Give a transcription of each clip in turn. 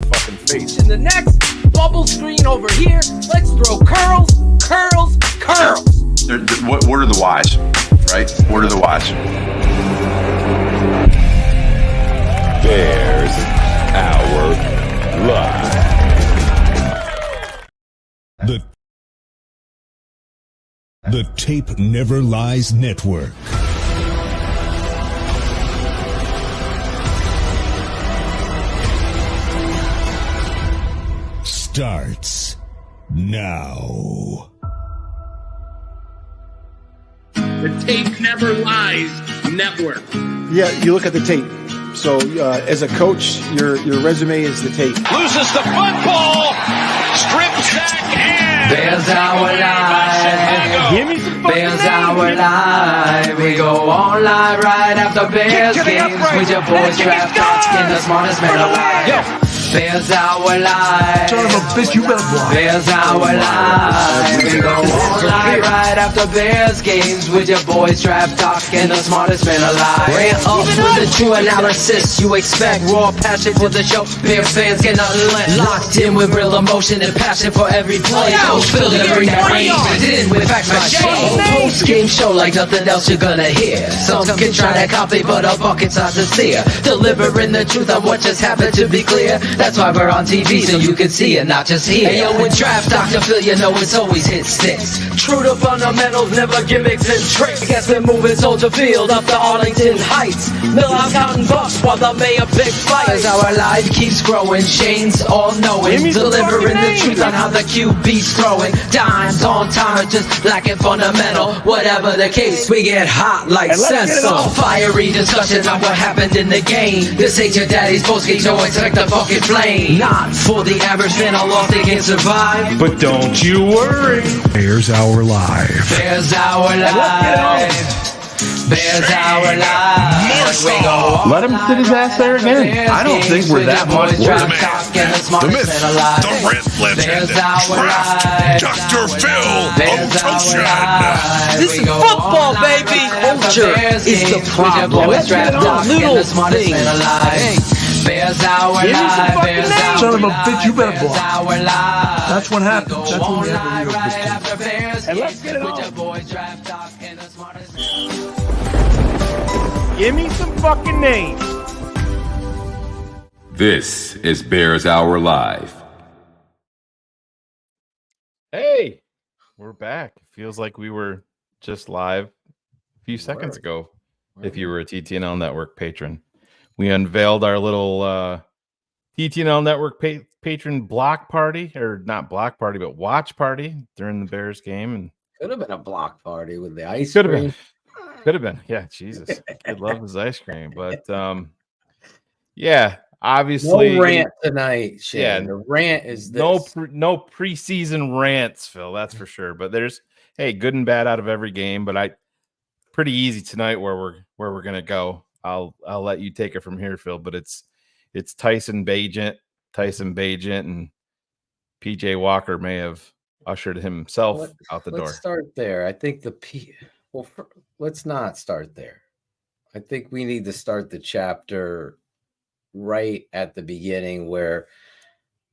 fucking face. In the next bubble screen over here, let's throw curls. What are the whys, right? What are the whys? There's our live. The Tape Never Lies Network. Starts now. The Tape Never Lies Network. Yeah, you look at the tape. So as a coach, your resume is the tape. Loses the football. Strip sack and Bears our live. Give me some fucking Bears names. our live. We go online right after Bears games with your boys draft talking the smartest man alive. Bears our live. Son of a bitch, you better block. Bears our live. We go online right after Bears games with your boys draft talking the smartest man alive. Ran up with the true analysis you expect. Raw passion for the show. Bear fans get nothing less. Locked in with real emotion and passion for every play. Coach Phil to bring that rain in with facts my shame. Post game show like nothing else you're gonna hear. Some can try to copy, but a bucket's not sincere. Delivering the truth on what just happened, to be clear. That's why we're on TV, so you can see it, not just hear. Hey, yo, with Draft Dr. Phil, you know it's always hit sticks. True to fundamentals, never gimmicks and tricks. Guess we're moving Soldier Field up to Arlington Heights. Mill out counting bucks while the mayor big fight. As our life keeps growing, Shane's all knowing. Delivering the truth on how the QB's throwing. Dimes on time or just lacking fundamental. Whatever the case, we get hot like Cecil. Fiery discussions on what happened in the game. This ain't your daddy's postgame, so expect a fucking flame. Not for the average fan, a loss they can't survive. But don't you worry. Bears Our Live. Bears our life. Bears our life. We go Let him sit his ass there again. I don't think we're that much worse. The myth, the rent legend, Dr. Phil Ocean. This is football, baby. Culture is the problem. Let's get it on. Little things. Bears our life. Bears our Son of a bitch, you better block. life. That's what happens. That's when you have a real Right good team. after Bears And let's games get it with on. your boys draft talk and the smartest. Give me some fucking names. This is Bears Hour Live. Hey, we're back. Feels like we were just live a few seconds ago. If you were a TTNL Network patron, we unveiled our little TTNL Network patron block party, or not block party, but watch party during the Bears game. And Could have been a block party with the ice could have cream. been, could have been. Yeah, Jesus, kid loves his ice cream. But yeah, obviously, No rant tonight, Shane. Yeah, The rant is this. no preseason rants, Phil. That's for sure. But there's good and bad out of every game. But pretty easy tonight where we're gonna go. I'll let you take it from here, Phil. But it's Tyson Bagent, and PJ Walker may have ushered himself out the door. Let's start there. I think let's not start there. I think we need to start the chapter right at the beginning where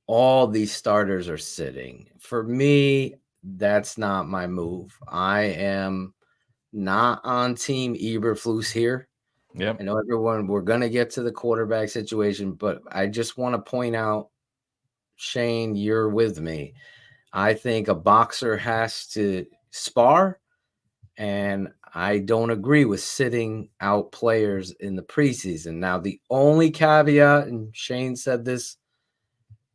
all these starters are sitting. For me, that's not my move. I am not on Team Eberflus here. Yep. I know everyone, we're going to get to the quarterback situation, but I just want to point out, Shane, you're with me. I think a boxer has to spar, and I don't agree with sitting out players in the preseason. Now, the only caveat, and Shane said this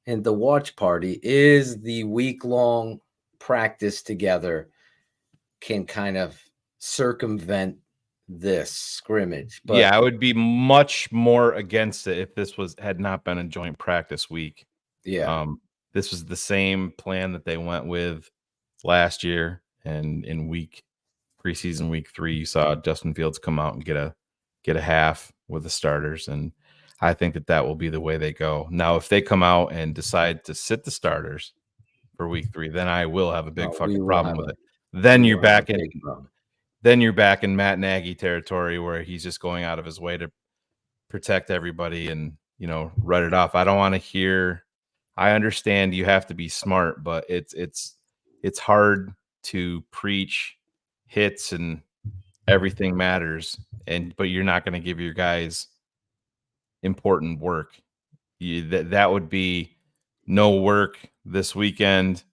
in the watch party, is the week-long practice together can kind of circumvent this scrimmage. But yeah, I would be much more against it if this had not been a joint practice week. Yeah. This was the same plan that they went with last year, and in preseason week 3, you saw Justin Fields come out and get a half with the starters, and I think that will be the way they go. Now, if they come out and decide to sit the starters for week 3, then I will have a big fucking problem with it. Then you're back in Matt Nagy territory where he's just going out of his way to protect everybody and, write it off. I don't want to hear I understand you have to be smart, but it's hard to preach hits and everything matters, but you're not going to give your guys important work. That would be no work this weekend,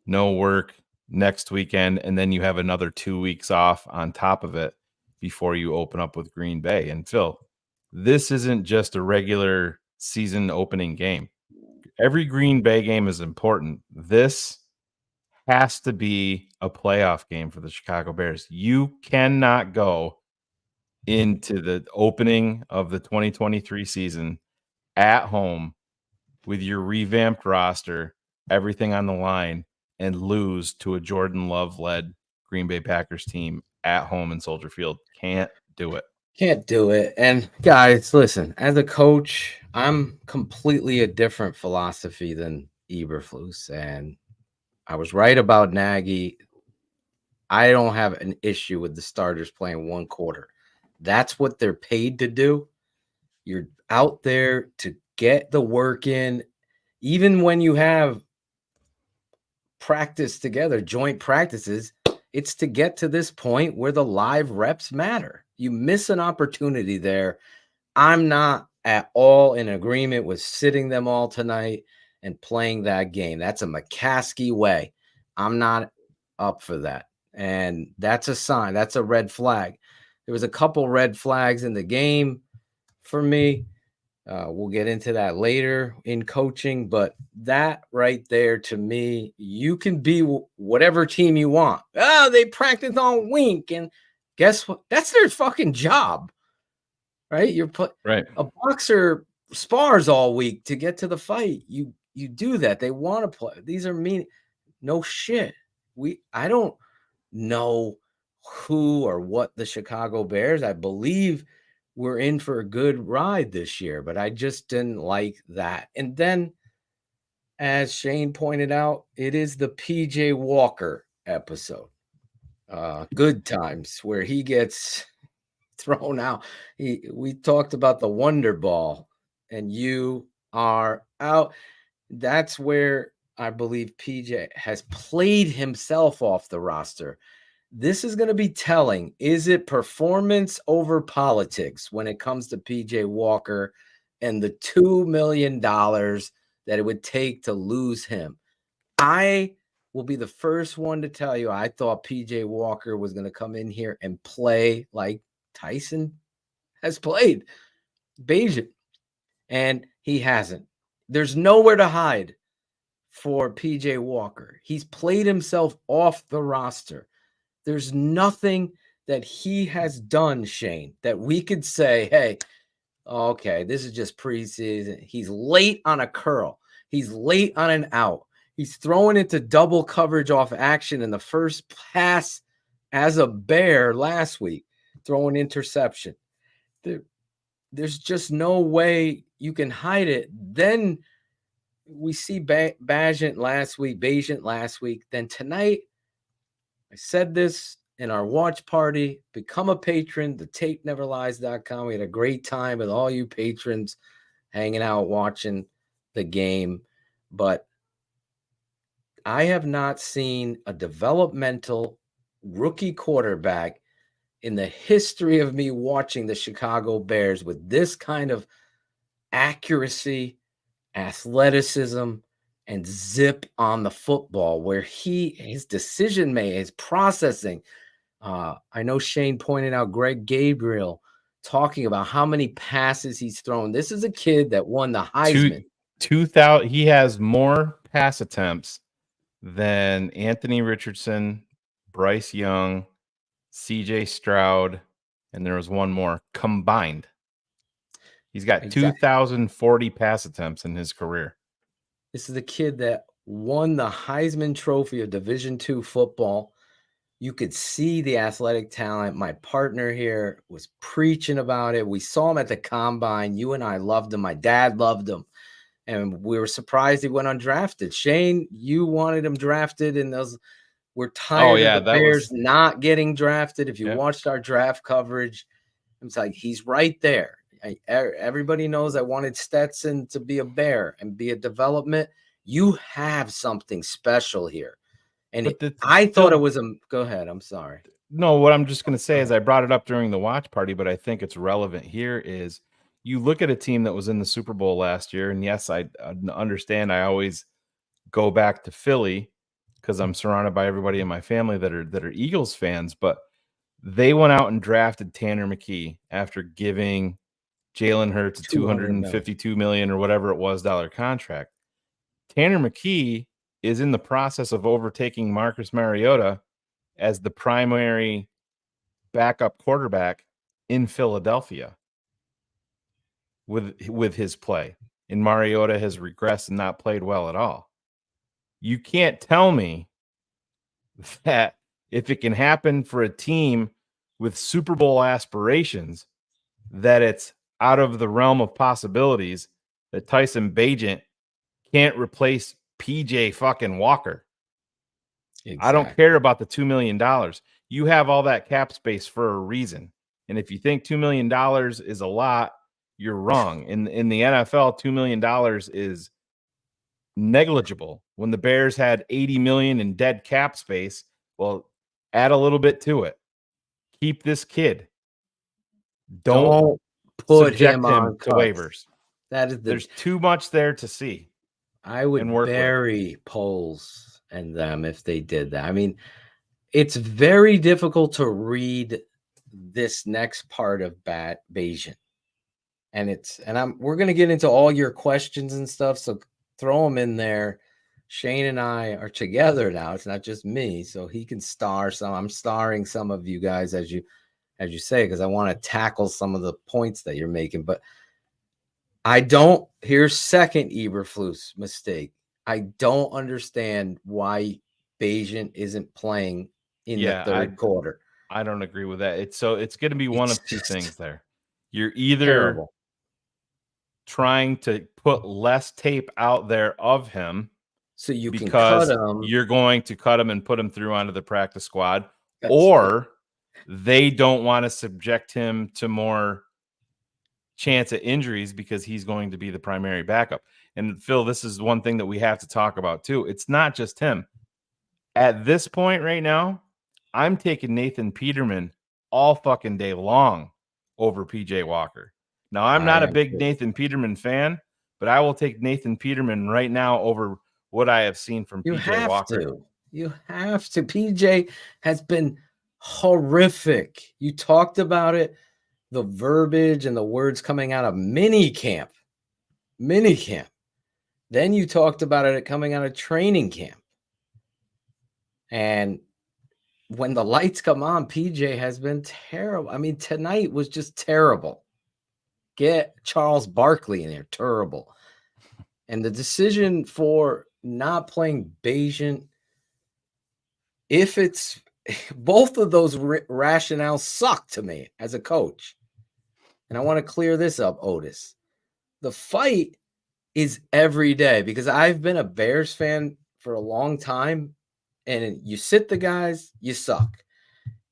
no work next weekend, and then you have another 2 weeks off on top of it before you open up with Green Bay. And Phil, this isn't just a regular season opening game. Every Green Bay game is important. This has to be a playoff game for the Chicago Bears. You cannot go into the opening of the 2023 season at home with your revamped roster, everything on the line, and lose to a Jordan Love-led Green Bay Packers team at home in Soldier Field. Can't do it. Can't do it. And guys, listen, as a coach, I'm completely a different philosophy than Eberflus. And I was right about Nagy. I don't have an issue with the starters playing one quarter. That's what they're paid to do. You're out there to get the work in, even when you have practice together, joint practices. It's to get to this point where the live reps matter. You miss an opportunity there. I'm not at all in agreement with sitting them all tonight and playing that game. That's a McCaskey way. I'm not up for that. And that's a sign. That's a red flag. There was a couple red flags in the game for me. We'll get into that later in coaching, but that right there, to me, you can be whatever team you want. Oh, they practice on Wink, and guess what? That's their fucking job, right? Right. A boxer spars all week to get to the fight. You do that. They want to play. These are mean. No shit. I don't know who or what the Chicago Bears. I believe we're in for a good ride this year, but I just didn't like that. And then, as Shane pointed out, it is the PJ Walker episode. Good times, where he gets thrown out. We talked about the Wonder Ball, and you are out. That's where I believe PJ has played himself off the roster. This is going to be telling. Is it performance over politics when it comes to PJ Walker and the $2 million that it would take to lose him? I will be the first one to tell you I thought PJ Walker was going to come in here and play like Tyson has played, Bayesian, and he hasn't. There's nowhere to hide for PJ Walker. He's played himself off the roster. There's nothing that he has done, Shane, that we could say, hey, okay, this is just preseason. He's late on a curl. He's late on an out. He's throwing into double coverage off action in the first pass as a Bear last week, throwing interception. There's just no way you can hide it. Then we see Bagent last week. Then tonight, I said this in our watch party. Become a patron, thetapeneverlies.com. We had a great time with all you patrons hanging out, watching the game. But I have not seen a developmental rookie quarterback in the history of me watching the Chicago Bears with this kind of accuracy, athleticism, and zip on the football, where his decision making, his processing. I know Shane pointed out Greg Gabriel talking about how many passes he's thrown. This is a kid that won the Heisman. 2,000. He has more pass attempts than Anthony Richardson, Bryce Young, CJ Stroud, and there was one more combined. He's got 2,040 pass attempts in his career. This is a kid that won the Heisman Trophy of Division II football. You could see the athletic talent. My partner here was preaching about it. We saw him at the combine. You and I loved him. My dad loved him. And we were surprised he went undrafted. Shane, you wanted him drafted, and we're tired of the Bears not getting drafted. If you watched our draft coverage, it's like he's right there. Everybody knows I wanted Stetson to be a Bear and be a development. You have something special here. And But I thought it was go ahead. I'm sorry. No, what I'm just going to say is I brought it up during the watch party, but I think it's relevant here is you look at a team that was in the Super Bowl last year. And yes, I understand. I always go back to Philly because I'm surrounded by everybody in my family that are Eagles fans, but they went out and drafted Tanner McKee after giving Jalen Hurts a $252 million or whatever it was contract. Tanner McKee is in the process of overtaking Marcus Mariota as the primary backup quarterback in Philadelphia with his play. And Mariota has regressed and not played well at all. You can't tell me that if it can happen for a team with Super Bowl aspirations, that it's out of the realm of possibilities that Tyson Bagent can't replace PJ fucking Walker. Exactly. I don't care about the $2 million. You have all that cap space for a reason. And if you think $2 million is a lot, you're wrong. In the NFL, $2 million is negligible. When the Bears had $80 million in dead cap space, well, add a little bit to it. Keep this kid. Don't put him on to waivers. There's too much there to see. I would bury Poles and them if they did that. I mean, it's very difficult to read this next part of Bayesian. And we're going to get into all your questions and stuff. So throw them in there. Shane and I are together now. It's not just me. So he can star some. I'm starring some of you guys as you say, because I want to tackle some of the points that you're making. But here's second Eberflus mistake. I don't understand why Bayesian isn't playing in the third quarter. I don't agree with that. It's going to be one of two things there. You're either trying to put less tape out there of him so you can cut him. You're going to cut him and put him through onto the practice squad, or they don't want to subject him to more chance at injuries because he's going to be the primary backup. And Phil, this is one thing that we have to talk about too. It's not just him. At this point right now, I'm taking Nathan Peterman all fucking day long over PJ Walker. Now, I'm not a big Nathan Peterman fan, but I will take Nathan Peterman right now over what I have seen from PJ Walker. You have to. PJ has been horrific. You talked about it, the verbiage and the words coming out of minicamp. Then you talked about it coming out of training camp. And when the lights come on, PJ has been terrible. I mean, tonight was just terrible. Get Charles Barkley in there, terrible. And the decision for not playing Bayesian, if it's both of those rationales suck to me as a coach. And I want to clear this up, Otis. The fight is every day because I've been a Bears fan for a long time. And you sit the guys, you suck.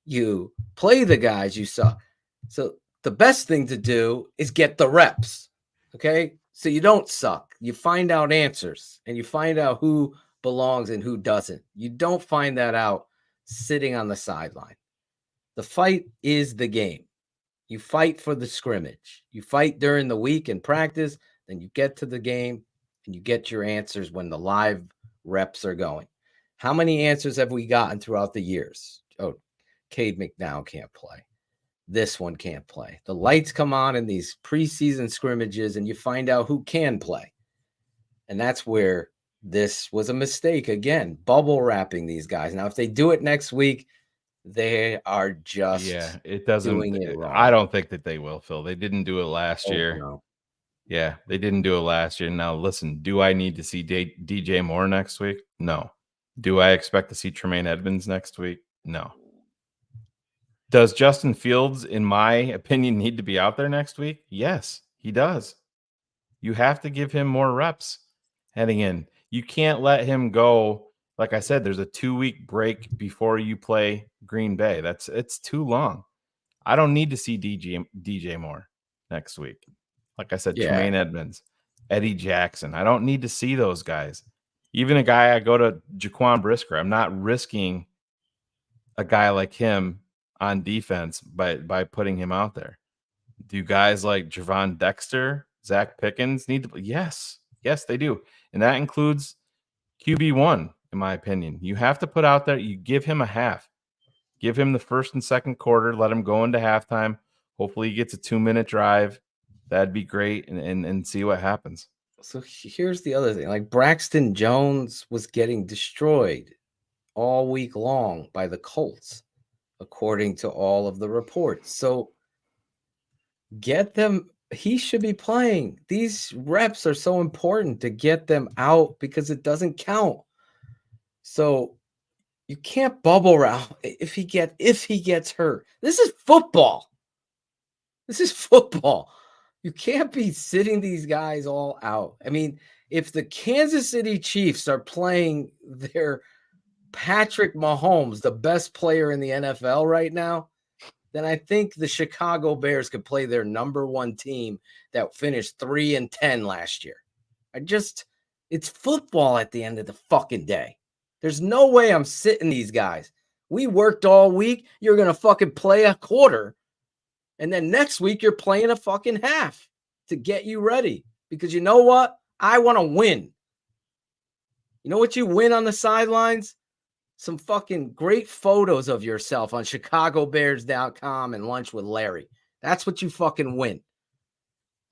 You play the guys, you suck. So the best thing to do is get the reps, okay? So you don't suck. You find out answers, and you find out who belongs and who doesn't. You don't find that out sitting on the sideline. The fight is the game. You fight for the scrimmage. You fight during the week in practice, then you get to the game, and you get your answers when the live reps are going. How many answers have we gotten throughout the years? Oh, Cade McNown can't play. This one can't play. The lights come on in these preseason scrimmages and you find out who can play. And that's where this was a mistake. Again, bubble wrapping these guys. Now, if they do it next week, they are just doing it wrong. I don't think that they will, Phil. They didn't do it last year. No. Yeah, they didn't do it last year. Now, listen, do I need to see DJ Moore next week? No. Do I expect to see Tremaine Edmonds next week? No. Does Justin Fields, in my opinion, need to be out there next week? Yes, he does. You have to give him more reps heading in. You can't let him go. Like I said, there's a 2-week break before you play Green Bay. It's too long. I don't need to see DJ Moore next week. Like I said, Tremaine Edmonds, Eddie Jackson. I don't need to see those guys. Even a guy, I go to Jaquan Brisker. I'm not risking a guy like him on defense by putting him out there. Do guys like Javon Dexter, Zach Pickens need to? Yes, they do, and that includes QB1, in my opinion. You have to put out there. You give him a half. Give him the first and second quarter. Let him go into halftime. Hopefully, he gets a 2-minute drive. That'd be great, and see what happens. So here's the other thing. Like Braxton Jones was getting destroyed all week long by the Colts, according to all of the reports. So get them. He should be playing. These reps are so important to get them out because it doesn't count. So you can't bubble wrap if he gets hurt. This is football. You can't be sitting these guys all out. I mean, if the Kansas City Chiefs are playing their Patrick Mahomes, the best player in the NFL right now, then I think the Chicago Bears could play their number one team that finished 3-10 last year. It's football at the end of the fucking day. There's no way I'm sitting these guys. We worked all week. You're going to fucking play a quarter. And then next week, you're playing a fucking half to get you ready. Because you know what? I want to win. You know what you win on the sidelines? Some fucking great photos of yourself on ChicagoBears.com and Lunch with Larry. That's what you fucking win.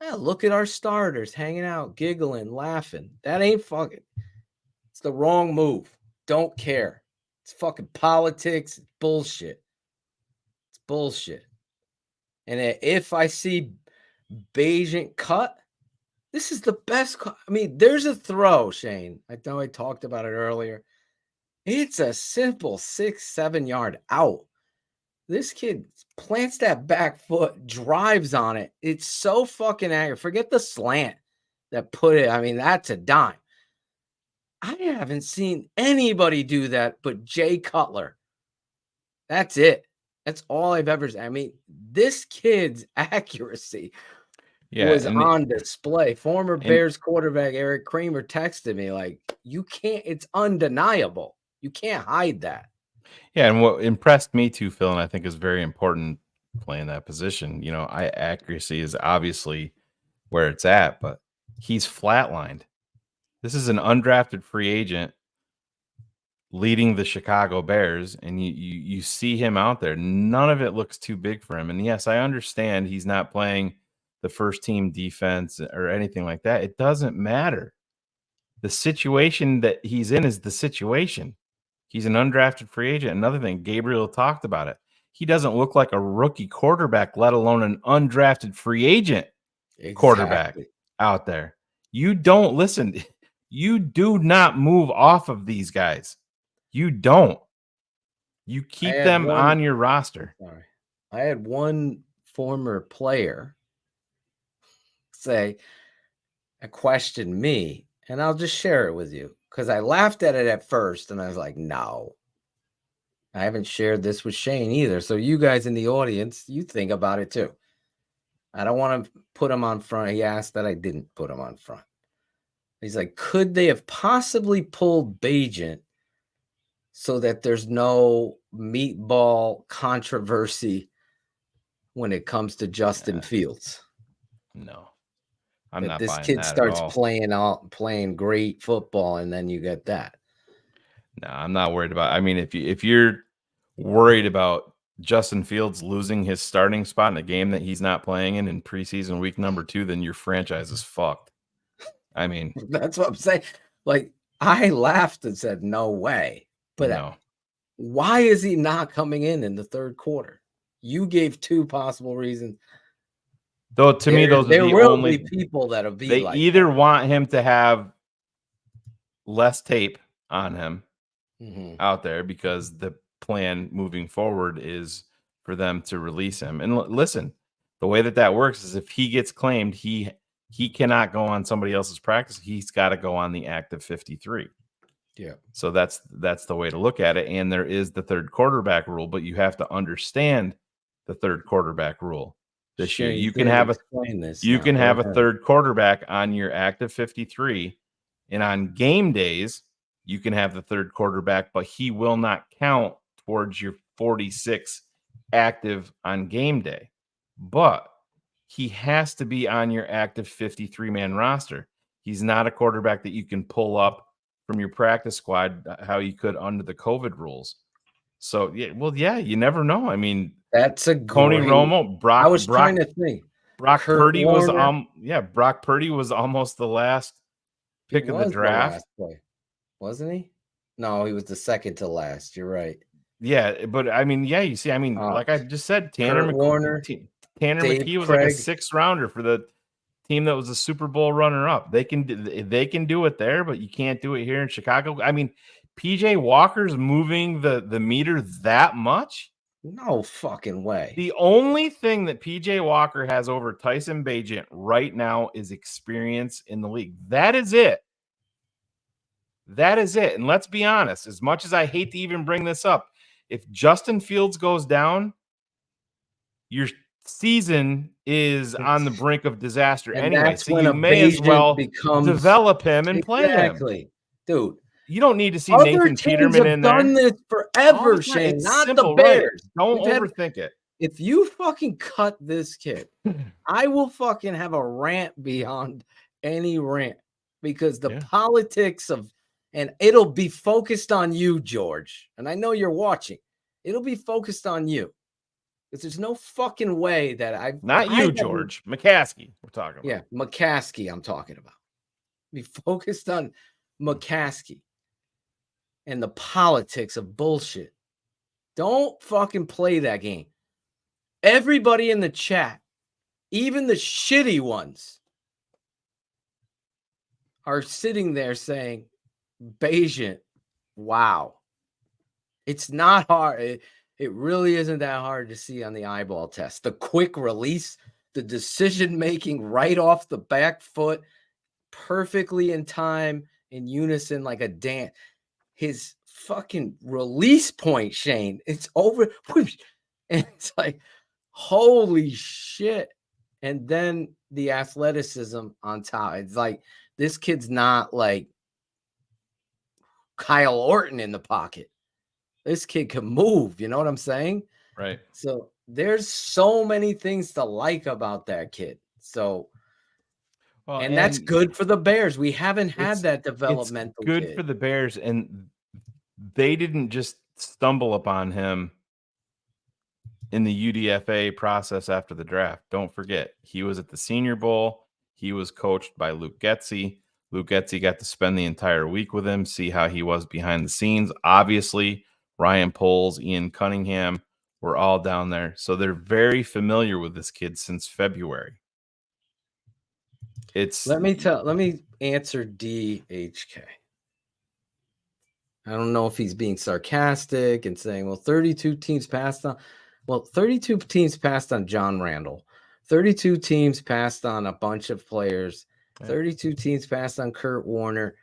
Yeah, look at our starters hanging out, giggling, laughing. That ain't fucking. It's the wrong move. Don't care. It's fucking politics. It's bullshit. It's bullshit. And if I see Beijing cut, this is the best. I mean, there's a throw, Shane. I know I talked about it earlier. It's a simple 6-7 yard out. This kid plants that back foot, drives on it. It's so fucking accurate. Forget the slant that put it. I mean, that's a dime. I haven't seen anybody do that but Jay Cutler. That's it. That's all I've ever seen. I mean, this kid's accuracy was on display. Former Bears quarterback Eric Kramer texted me like, you can't, it's undeniable. You can't hide that. Yeah, and what impressed me too, Phil, and I think is very important playing that position, accuracy is obviously where it's at, but he's flatlined. This is an undrafted free agent leading the Chicago Bears, and you see him out there. None of it looks too big for him. And yes, I understand he's not playing the first team defense or anything like that. It doesn't matter. The situation that he's in is the situation. He's an undrafted free agent. Another thing, Gabriel talked about it. He doesn't look like a rookie quarterback, let alone an undrafted free agent quarterback out there. You don't listen. You do not move off of these guys. You don't. You keep them on your roster. Sorry. I had one former player say a question me, and I'll just share it with you because I laughed at it at first, and I was like, no. I haven't shared this with Shane either. So you guys in the audience, you think about it too. I don't want to put him on front. He asked that I didn't put him on front. He's like, could they have possibly pulled Bagent so that there's no meatball controversy when it comes to Justin Fields? No, I'm not. This kid starts playing great football, and then you get that. No, I'm not worried about. I mean, if you're worried about Justin Fields losing his starting spot in a game that he's not playing in preseason week number 2, then your franchise is fucked. I mean, that's what I'm saying. Like, I laughed and said, no way. But no. Why is he not coming in the third quarter? You gave 2 possible reasons. Though to me, those are the only people that'll be. They either want him to have less tape on him out there because the plan moving forward is for them to release him. And listen, the way that works is if he gets claimed, he cannot go on somebody else's practice. He's got to go on the active 53. Yeah. So that's the way to look at it. And there is the third quarterback rule, but you have to understand the third quarterback rule this year. You can have a third quarterback on your active 53, and on game days, you can have the third quarterback, but he will not count towards your 46 active on game day. But he has to be on your active 53-man roster. He's not a quarterback that you can pull up from your practice squad how you could under the COVID rules. So, yeah, you never know. I mean, that's a Tony Romo, trying to think. Brock Purdy Warner. Brock Purdy was almost the last pick of the draft. Wasn't he? No, he was the second to last. You're right. Yeah, but I mean, you see, I mean, like I just said, Tanner McKee was like a 6th rounder for the team that was a Super Bowl runner-up. They can do it there, but you can't do it here in Chicago. I mean, PJ Walker's moving the meter that much? No fucking way. The only thing that PJ Walker has over Tyson Bagent right now is experience in the league. That is it. That is it. And let's be honest, as much as I hate to even bring this up, if Justin Fields goes down, your season is on the brink of disaster anyway. So you may as well develop him and play him. Exactly. Dude. You don't need to see Nathan Peterman in there. Done this forever, Shane. Not simple, the Bears. Right. Don't overthink it. If you fucking cut this kid, I will fucking have a rant beyond any rant because the politics of, and it'll be focused on you, George. And I know you're watching. It'll be focused on you because there's no fucking way that George McCaskey. We're talking about. Yeah, McCaskey. I'm talking about. Be focused on McCaskey. And the politics of bullshit. Don't fucking play that game. Everybody in the chat, even the shitty ones, are sitting there saying, Bagent, wow. It's not hard. It really isn't that hard to see on the eyeball test. The quick release, the decision-making right off the back foot, perfectly in time, in unison like a dance. His fucking release point, Shane, it's over. And it's like, holy shit. And then the athleticism on top. It's like, this kid's not like Kyle Orton in the pocket. This kid can move. You know what I'm saying? Right. So there's so many things to like about that kid. So, and that's good for the Bears. We haven't had that developmental. It's good for the Bears, and they didn't just stumble upon him in the UDFA process after the draft. Don't forget, he was at the Senior Bowl. He was coached by Luke Getsy. Luke Getsy got to spend the entire week with him, see how he was behind the scenes. Obviously, Ryan Poles, Ian Cunningham were all down there. So they're very familiar with this kid since February. Let me answer DHK. I don't know if he's being sarcastic and saying, well, 32 teams passed on. Well, 32 teams passed on John Randall. 32 teams passed on a bunch of players. 32 teams passed on Kurt Warner.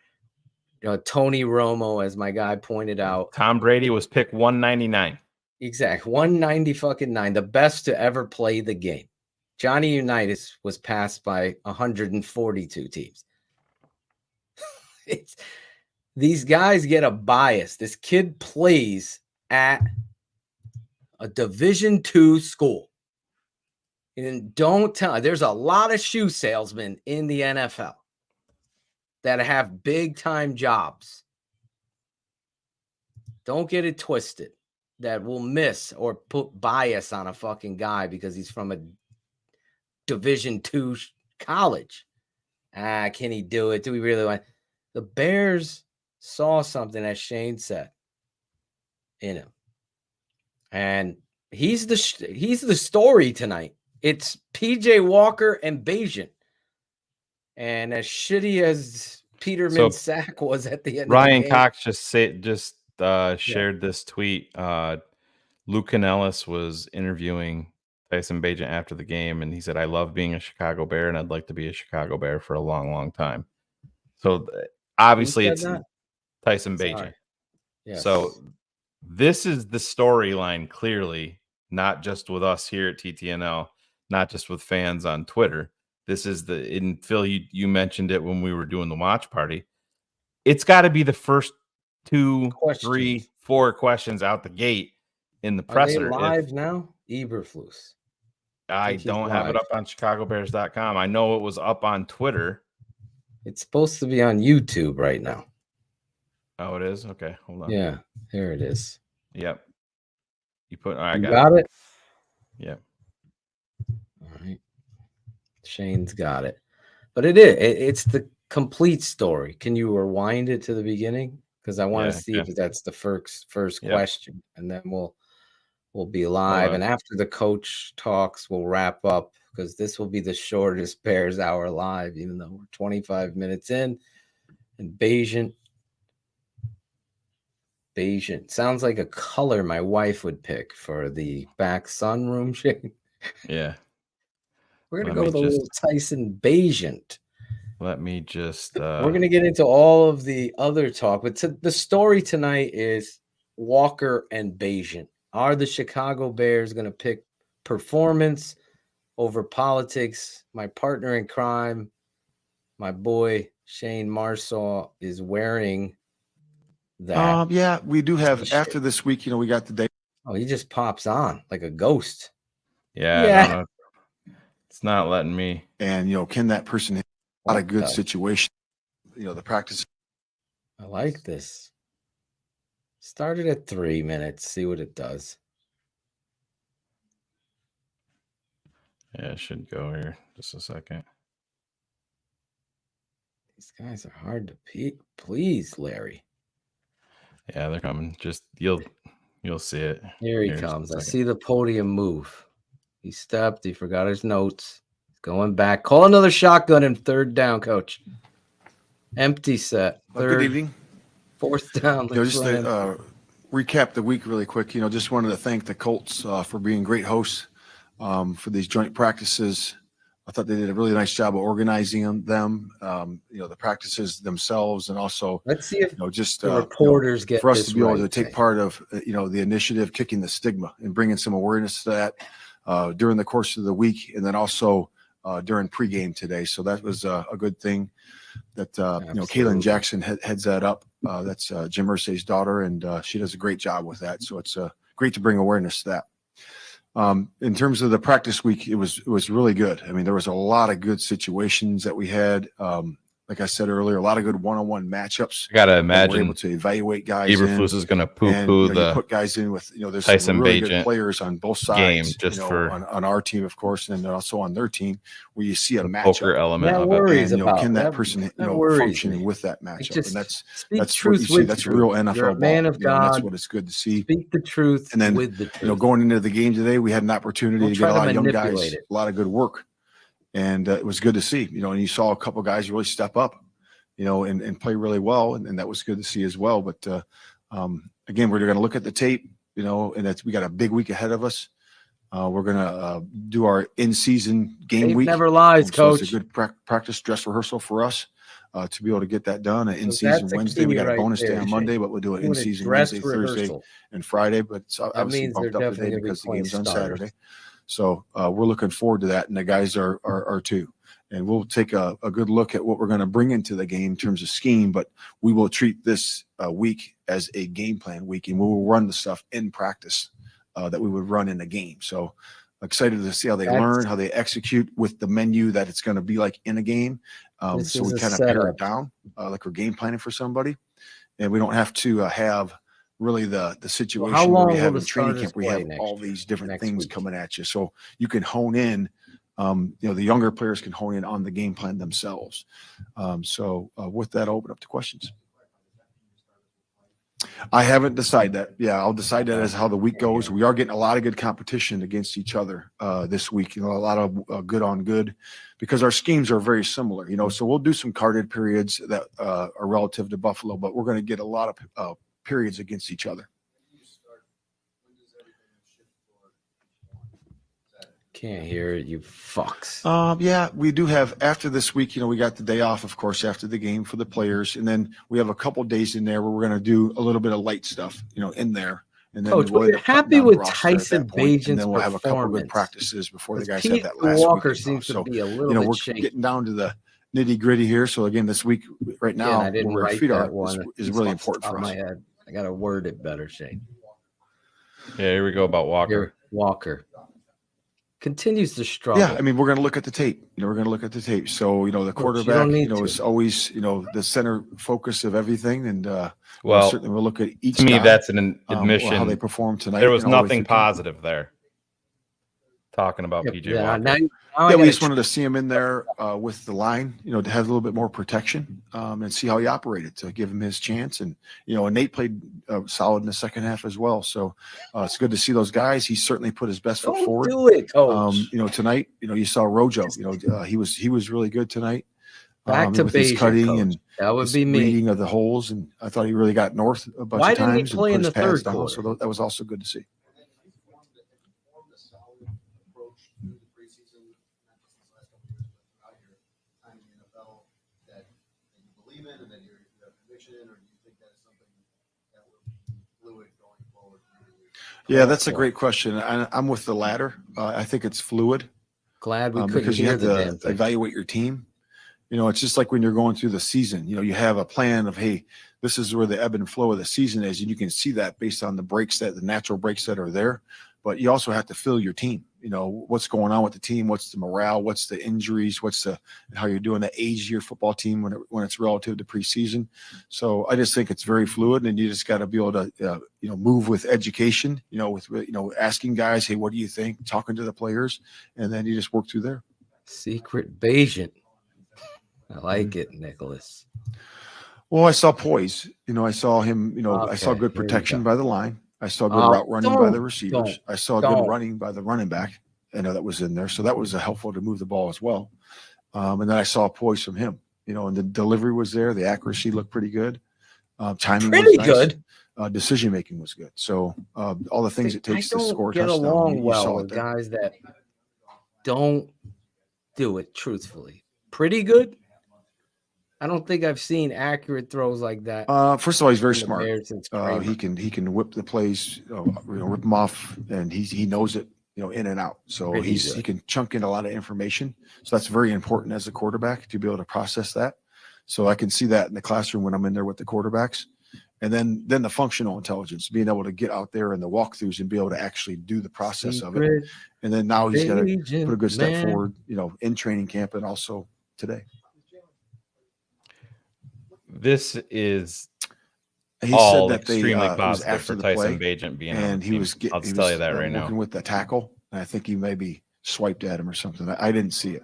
Tony Romo, as my guy pointed out. Tom Brady was pick 199. Exact. 190 the best to ever play the game. Johnny Unitas was passed by 142 teams. These guys get a bias. This kid plays at a Division II school. And don't tell, there's a lot of shoe salesmen in the NFL that have big time jobs. Don't get it twisted. That will miss or put bias on a fucking guy because he's from a Division II college. Can he do it? Do we really want? The Bears saw something, as Shane said, in him, and he's the story tonight. It's PJ Walker and Bagent, and as shitty as Peterman's sack was at the end. Ryan of the game, Cox shared this tweet. Luke Canellis was interviewing Tyson Bagent after the game, and he said, "I love being a Chicago Bear, and I'd like to be a Chicago Bear for a long, long time." So obviously, it's Tyson Bagent. Yes. So this is the storyline, clearly, not just with us here at TTNL, not just with fans on Twitter. This is Phil, you mentioned it when we were doing the watch party. It's got to be the first 2, Questions. 3, 4 questions out the gate in the Are they presser. live now? Eberflus. I don't have it up on ChicagoBears.com. I know it was up on Twitter. It's supposed to be on YouTube right now. Oh, it is? Okay, hold on. Yeah, here it is. Yep. You put. I You got it. Yep. All right. Shane's got it. But it's the complete story. Can you rewind it to the beginning? Because I want to see if that's the first question, and then we'll be live. And after the coach talks, we'll wrap up because this will be the shortest Bears Hour live, even though we're 25 minutes in. And Bayesian sounds like a color my wife would pick for the back sunroom shade. Yeah. We're going to go with a little Tyson Bayesian. Let me just. We're going to get into all of the other talk. But the story tonight is Walker and Bayesian. Are the Chicago Bears going to pick performance over politics? My partner in crime, my boy Shane Marsaw, is wearing that. Yeah, we do have after this week. We got the day. Oh, he just pops on like a ghost. Yeah. It's not letting me. And can that person have a lot of good situation? The practice. I like this. Started at 3 minutes. See what it does. Yeah, it should go here. Just a second. These guys are hard to please, Larry. Yeah, they're coming. Just you'll see it. Here he comes. I see the podium move. He stepped. He forgot his notes. He's going back. Call another shotgun and 3rd down, coach. Empty set. Good evening. 4th down. Just to recap the week really quick. Just wanted to thank the Colts for being great hosts for these joint practices. I thought they did a really nice job of organizing them. The practices themselves, and also let's see if just the reporters get for us this to be able right, to take part of the initiative, kicking the stigma and bringing some awareness to that during the course of the week, and then also during pregame today. So that was a good thing. That Kaylin Jackson heads that up. That's Jim Irsay's daughter, and she does a great job with that. So it's great to bring awareness to that. In terms of the practice week, it was really good. I mean, there was a lot of good situations that we had. Like I said earlier, a lot of good one-on-one matchups. I gotta imagine we're able to evaluate guys. Eberflus is going to poo-poo the put guys in with there's Tyson some really Bagent good players on both sides. Game just for on our team, of course, and also on their team, where you see a matchup poker element of it. And, can that person function with that matchup? And that's what you see. That's real NFL You're a man of God. That's what it's good to see. Speak the truth. And then with the truth. going into the game today, we had an opportunity to get a lot of young guys, a lot of good work, and it was good to see. And you saw a couple of guys really step up. And play really well, and that was good to see as well. But again, we're going to look at the tape, and we got a big week ahead of us. We're going to do our in-season game week. Never lies, Coach. It's a good practice dress rehearsal for us to be able to get that done. An in-season Wednesday. We got a bonus day on Monday, but we'll do an in-season Wednesday, Thursday, and Friday. But it's obviously bumped up today because the game's on Saturday. So we're looking forward to that, and the guys are too. And we'll take a good look at what we're going to bring into the game in terms of scheme, but we will treat this week as a game plan week, and we will run the stuff in practice that we would run in the game. So excited to see how they learn, how they execute with the menu that it's going to be like in a game. So we kind of pare it down like we're game planning for somebody, and we don't have to have really the situation where we have in training camp. We have all these different things coming at you, so you can hone in. The younger players can hone in on the game plan themselves. So with that, I'll open up to questions. I haven't decided that. Yeah, I'll decide that as how the week goes. We are getting a lot of good competition against each other this week. A lot of good on good because our schemes are very similar. So we'll do some carded periods that are relative to Buffalo, but we're going to get a lot of periods against each other. Can't hear it, you fucks. Yeah, we do have after this week. We got the day off, of course, after the game for the players, and then we have a couple days in there where we're going to do a little bit of light stuff, in there. And then Coach, you're happy with Tyson Bajan's and then we'll have a couple of good practices before the guys have that last Walker week. seems to be a little bit we're shaky. getting down to the nitty gritty here. So again, this week right now, I didn't where our write feet that are one. is really important for us. My head. I got to word it better, Shane. Yeah, here we go about Walker. Walker continues to struggle. Yeah, I mean, we're going to look at the tape. We're going to look at the tape. So, the quarterback, is always, the center focus of everything. And certainly we'll look at each. To me, guy, that's an admission. How they perform tonight. There was nothing positive there. Talking about PJ Walker. We just wanted to see him in there with the line, to have a little bit more protection and see how he operated, to give him his chance. And, and Nate played solid in the second half as well. So it's good to see those guys. He certainly put his best foot forward. Do it, coach. Tonight, you saw Rojo, he was really good tonight. Back to his cutting, coach. And that would be me. Reading of the holes. And I thought he really got north a bunch of times. Why didn't he play in the third quarter? So that was also good to see. Yeah, that's a great question. I'm with the latter. I think it's fluid. Glad we couldn't because you have to evaluate your team. It's just like when you're going through the season. You have a plan of, hey, this is where the ebb and flow of the season is, and you can see that based on the natural breaks that are there. But you also have to fill your team. What's going on with the team, what's the morale, what's the injuries, how you're doing the age of your football team when it's relative to preseason. So I just think it's very fluid, and you just got to be able to move with education, with asking guys, hey, what do you think, talking to the players, and then you just work through there. Secret Bayesian. I like it, Nicholas. Well, I saw poise. I saw him. I saw good protection by the line. I saw good route running by the receivers. I saw good running by the running back. I know that was in there. So that was helpful to move the ball as well. And then I saw poise from him, and the delivery was there. The accuracy looked pretty good. Timing was nice. Good. Decision-making was good. So all the things it takes to score a touchdown. I don't get along well with guys that don't do it truthfully. Pretty good. I don't think I've seen accurate throws like that. First of all, he's very smart. He can whip the plays, rip them off, and he knows it, in and out. So he can chunk in a lot of information. So that's very important as a quarterback to be able to process that. So I can see that in the classroom when I'm in there with the quarterbacks. And then the functional intelligence, being able to get out there in the walkthroughs and be able to actually do the process of it. And then now he's got to put a good step forward, in training camp and also today. This is he all said that extremely positive for Tyson Bagent being and he was I'll tell you that right now. Working with the tackle, and I think he maybe swiped at him or something. I didn't see it.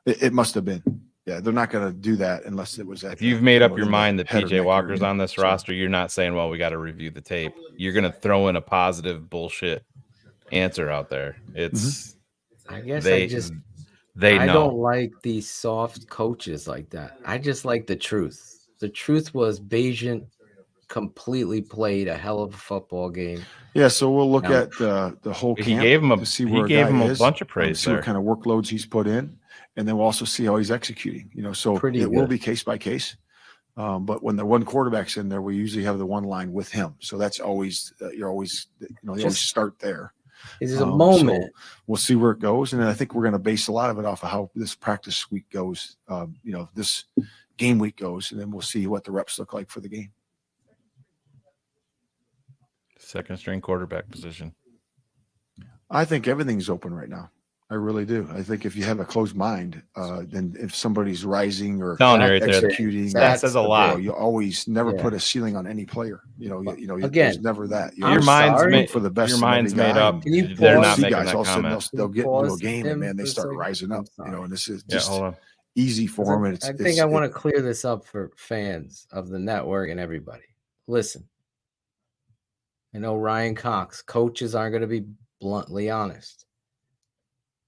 It must have been. Yeah, they're not going to do that unless it was. If you've made up your mind that PJ Walker's on this roster, you're not saying, "Well, we got to review the tape." You're going to throw in a positive bullshit answer out there. It's. I guess they I know. don't like these soft coaches like that. I just like the truth. The truth was Bayesian completely played a hell of a football game. Yeah, so we'll look at the whole camp. He gave him to see where he gave him a bunch of praise. See what kind of workloads he's put in, and then we'll also see how he's executing. So it will be case by case. But when the one quarterback's in there, we usually have the one line with him. So that's always you always start there. This is a moment. So we'll see where it goes, and then I think we're going to base a lot of it off of how this practice week goes. This game week goes, and then we'll see what the reps look like for the game. Second string quarterback position. I think everything's open right now. I really do. I think if you have a closed mind, then if somebody's rising or executing, that says a lot. You always never put a ceiling on any player. Again, there's never that. Your mind's made for the best. Your mind's made up. They're not making that comment. They'll get into a game and man, they start rising up. And this is just easy for them. And I think I want to clear this up for fans of the network and everybody. Listen, I know Ryan Cox. Coaches aren't going to be bluntly honest.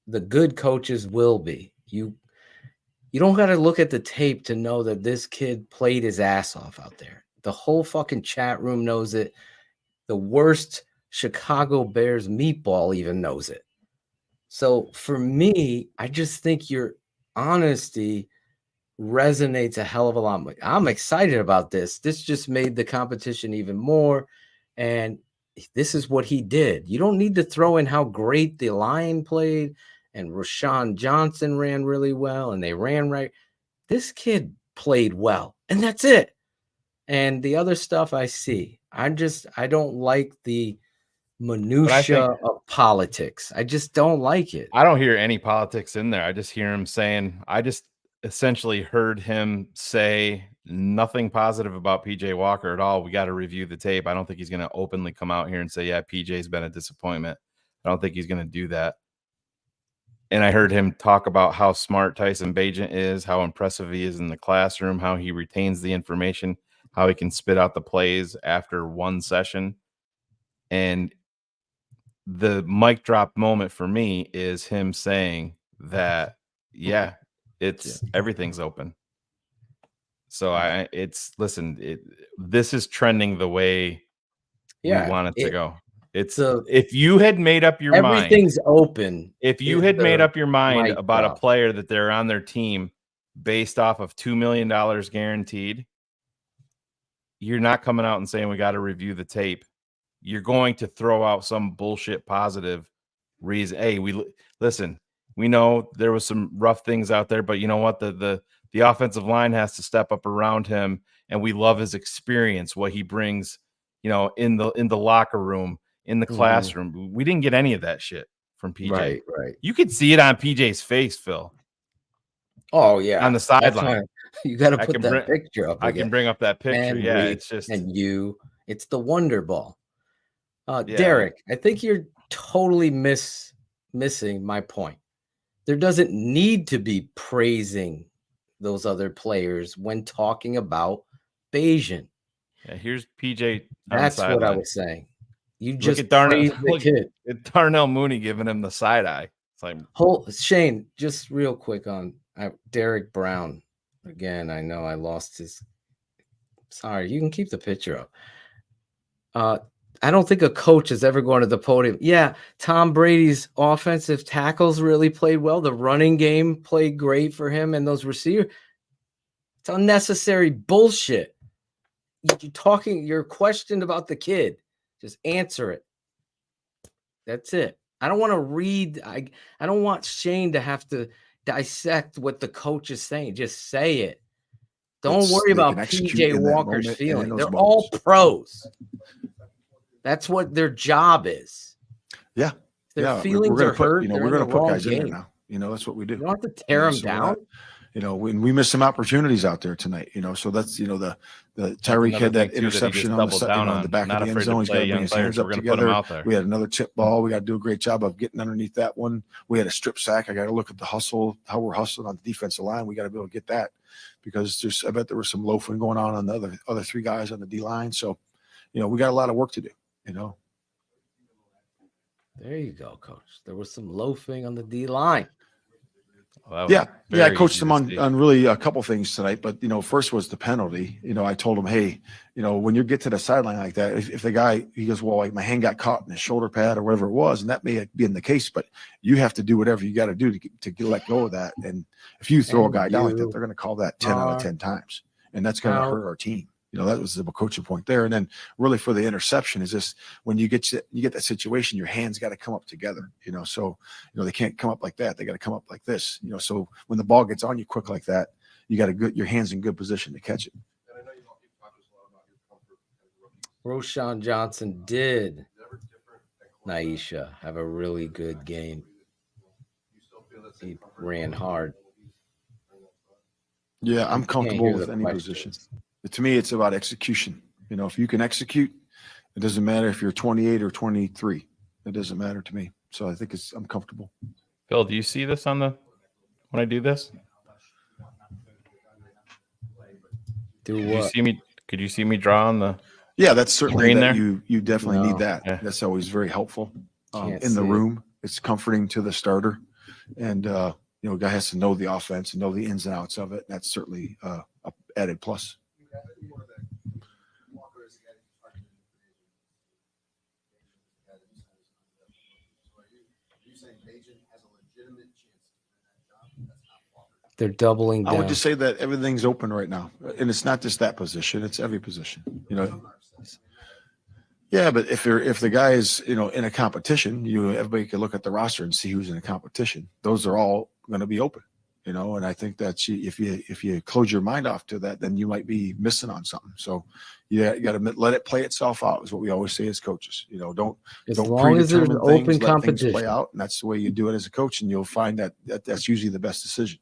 The good coaches will be. You don't got to look at the tape to know that this kid played his ass off out there. The whole fucking chat room knows it. The worst Chicago Bears meatball even knows it. So for me, I just think your honesty resonates a hell of a lot. I'm excited about this. This just made the competition even more. And this is what he did. You don't need to throw in how great the line played and Rashawn Johnson ran really well and they ran right. this kid played well, and that's it. And the other stuff I see, I don't like the minutia of politics. I just don't like it. I don't hear any politics in there. I just hear him saying, I just essentially heard him say nothing positive about PJ Walker at all. We got to review the tape. I don't think he's going to openly come out here and say, yeah, PJ's been a disappointment. I don't think he's going to do that. And I heard him talk about how smart Tyson Bagent is, how impressive he is in the classroom, how he retains the information, how he can spit out the plays after one session. And the mic drop moment for me is him saying that, yeah, everything's open. So this is trending the way we want it to go. If you had made up your mind, everything's open. If you had made up your mind about a player that they're on their team based off of $2 million guaranteed, you're not coming out and saying we got to review the tape. You're going to throw out some bullshit positive reason. Hey, listen. We know there was some rough things out there, but you know what? The offensive line has to step up around him, and we love his experience, what he brings, in the locker room, in the classroom. We didn't get any of that shit from PJ. Right. You could see it on PJ's face, Phil. Oh yeah, on the sideline. You got to put that picture up. I can bring up that picture. It's just it's the Wonder Ball. Derek, I think you're totally missing my point. There doesn't need to be praising those other players when talking about Bayesian. Yeah, here's PJ. That's what I was saying. You just praised the kid. Darnell Mooney giving him the side eye. It's like, Shane, just real quick on Derek Brown. Again, I know I lost his. Sorry, you can keep the picture up. I don't think a coach is ever going to the podium. Yeah, Tom Brady's offensive tackles really played well. The running game played great for him, and those receivers. It's unnecessary bullshit. You're questioned about the kid. Just answer it. That's it. I don't want to read. I don't want Shane to have to dissect what the coach is saying. Just say it. Don't worry about PJ Walker's feeling. They're all pros. That's what their job is. Yeah. Their feelings are hurt. We're going to put guys in there now. That's what we do. You don't have to tear them down. When we missed some opportunities out there tonight, so that's, the Tyreek had that interception on the back of the end zone. He's got to bring his hands up together. We had another tip ball. We got to do a great job of getting underneath that one. We had a strip sack. I got to look at the hustle, how we're hustling on the defensive line. We got to be able to get that because I bet there was some loafing going on the other three guys on the D line. So, we got a lot of work to do, There you go, Coach. There was some loafing on the D line. Well, I coached them on really a couple things tonight, but first was the penalty. I told him, hey, when you get to the sideline like that, if the guy, he goes, well, like my hand got caught in his shoulder pad or whatever it was, and that may have been the case, but you have to do whatever you got to do to let go of that. And if you throw a guy down like that, they're going to call that 10 out of 10 times, and that's going to hurt our team. That was the coaching point there. And then really for the interception is just when you get that situation, your hands got to come up together, so, they can't come up like that. They got to come up like this, so when the ball gets on you quick like that, you got your hands in good position to catch it. Roschon Johnson did, Naisha, have a really good game. He ran hard. Yeah, I'm comfortable with any position. To me, it's about execution. If you can execute, it doesn't matter if you're 28 or 23. It doesn't matter to me. So I think I'm comfortable. Phil, do you see this when I do this? Do what? Could you see me draw on the? Yeah, that's certainly there. You definitely need that. Yeah. That's always very helpful in the room. It's comforting to the starter, and a guy has to know the offense and know the ins and outs of it. That's certainly a added plus. They're doubling down. I would just say that everything's open right now, and it's not just that position; it's every position. Yeah, but if the guy is in a competition, everybody can look at the roster and see who's in a competition. Those are all going to be open. you know, and I think that if you close your mind off to that, then you might be missing on something. So you got to let it play itself out is what we always say as coaches. You know, don't long as there's predetermine open things, let things competition. play out, and that's the way you do it as a coach, and you'll find that's usually the best decision.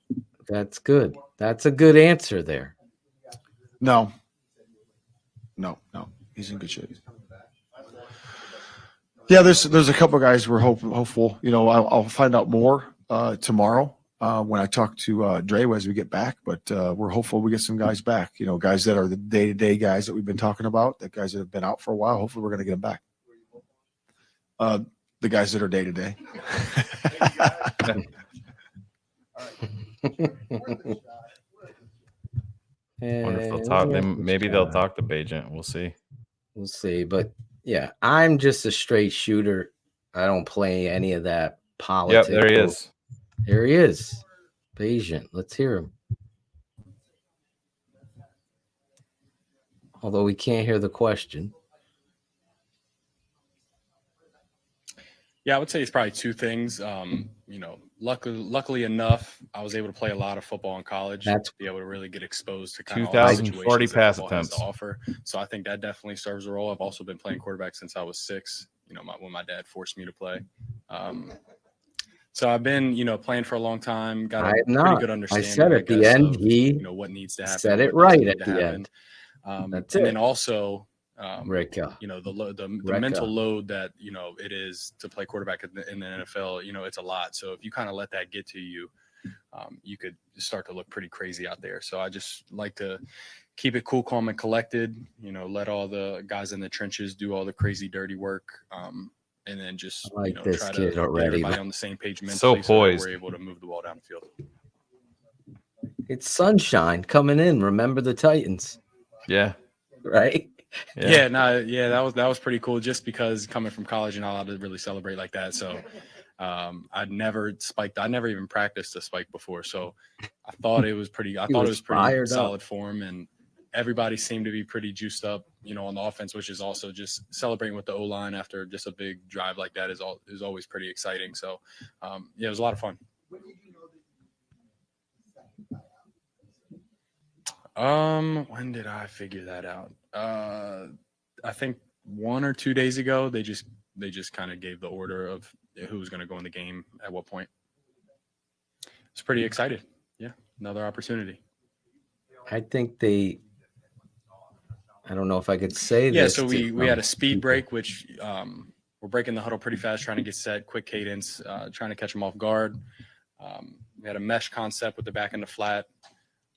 That's good. That's a good answer there. No, he's in good shape. Yeah, there's a couple of guys we're hopeful. You know, I'll find out more tomorrow when I talk to Dre as we get back. But we're hopeful we get some guys back. You know, guys that are the day-to-day guys that we've been talking about, the guys that have been out for a while. Hopefully, we're going to get them back. The guys that are day-to-day. Wonder if they'll talk. Maybe they'll talk to Bajent. We'll see. We'll see. But yeah, I'm just a straight shooter. I don't play any of that politics. Yep, there he is. There he is. Bajent. Let's hear him. Although we can't hear the question. Yeah, I would say it's probably two things. You know, luckily enough, I was able to play a lot of football in college. To be able to really get exposed to kind of all the situations 2,040 pass football has attempts to offer. So I think that definitely serves a role. I've also been playing quarterback since I was 6. You know, when my dad forced me to play. So I've been, you know, playing for a long time. Got a pretty good understanding. I said at the end, you know, what needs to happen. Said it right at the end. That's it. And then also, Reka. you know, the mental load that, you know, it is to play quarterback in the NFL, you know, it's a lot. So if you kind of let that get to you, you could start to look pretty crazy out there. So I just like to keep it cool, calm, and collected, you know, let all the guys in the trenches do all the crazy, dirty work. And then just, like, you know, this try kid to already, get everybody on the same page mentally so that we're able to move the ball down the field. It's sunshine coming in. Remember the Titans. Yeah. Right? Yeah, that was pretty cool just because coming from college, you're not allowed to really celebrate like that. So I'd never spiked. I never even practiced a spike before. So I thought it was pretty solid form, and everybody seemed to be pretty juiced up, you know, on the offense, which is also just celebrating with the O-line after just a big drive like that is always pretty exciting. So yeah, it was a lot of fun. When did I figure that out? I think 1 or 2 days ago, they just kind of gave the order of who was going to go in the game at what point. It's pretty excited. Yeah. Another opportunity. I think I don't know if I could say this. Yeah. So we had a speed break, which, we're breaking the huddle pretty fast, trying to get set, quick cadence, trying to catch them off guard. We had a mesh concept with the back in the flat.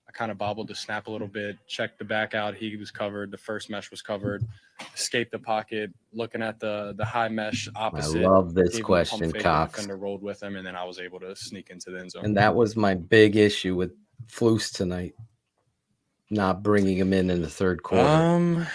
I kind of bobbled the snap a little bit, checked the back out. He was covered. The first mesh was covered. Escaped the pocket, looking at the high mesh opposite. I love this question, Cox. Defender rolled with him, and then I was able to sneak into the end zone. And that was my big issue with Flus tonight, not bringing him in the third quarter.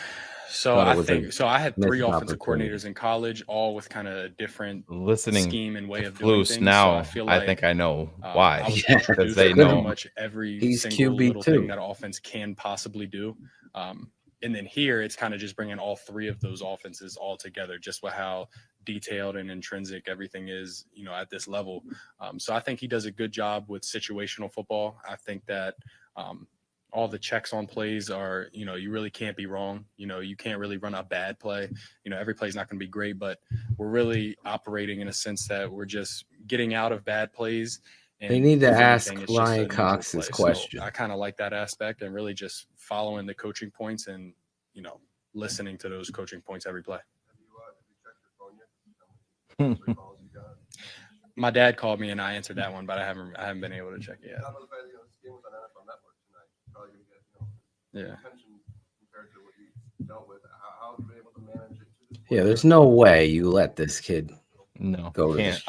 So I had 3 offensive coordinators in college, all with kind of a different scheme and way of doing things. Now so I think I know why. Because they know pretty much every single little thing that offense can possibly do. And then here, it's kind of just bringing all 3 of those offenses all together, just with how detailed and intrinsic everything is, you know, at this level. So I think he does a good job with situational football. I think that all the checks on plays are, you know, you really can't be wrong. You know, you can't really run a bad play. You know, every play is not going to be great, but we're really operating in a sense that we're just getting out of bad plays. And they need to ask Ryan Cox's question. So I kind of like that aspect and really just following the coaching points and, you know, listening to those coaching points every play. My dad called me and I answered that one, but I haven't been able to check it yet. Yeah. Yeah, there's no way you let this kid go. Can't.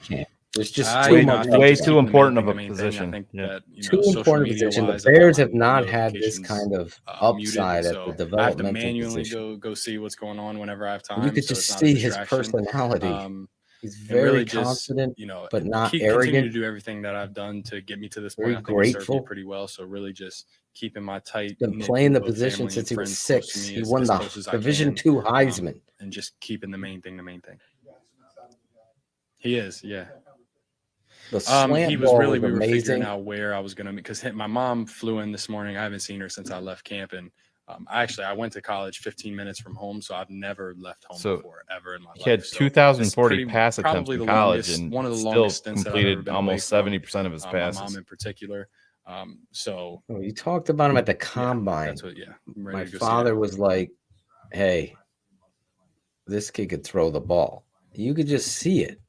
Can't. There's just way too important of a position. I think that, you too know, important position. The Bears have not had this kind of upside at the developmental I have to manually position. go see what's going on whenever I have time. You could just see his personality. He's very really confident, just, you know, but not continue arrogant. to do everything that I've done to get me to this Very point. I think grateful. it served me pretty well. So really just keeping my tight. Been playing the position since he was 6. He won the Division II Heisman. And just keeping the main thing. He is, yeah. The slant he was ball really, was we were amazing. figuring out where I was going to, because my mom flew in this morning. I haven't seen her since I left camp. And I went to college 15 minutes from home. So I've never left home before, ever in my life. He had 2,040 pass attempts in college and one of the still longest stints that I've ever completed been almost away from, 70% of his passes. My mom in particular. So you talked about him at the combine. That's what, my father was like, hey, this kid could throw the ball. You could just see it.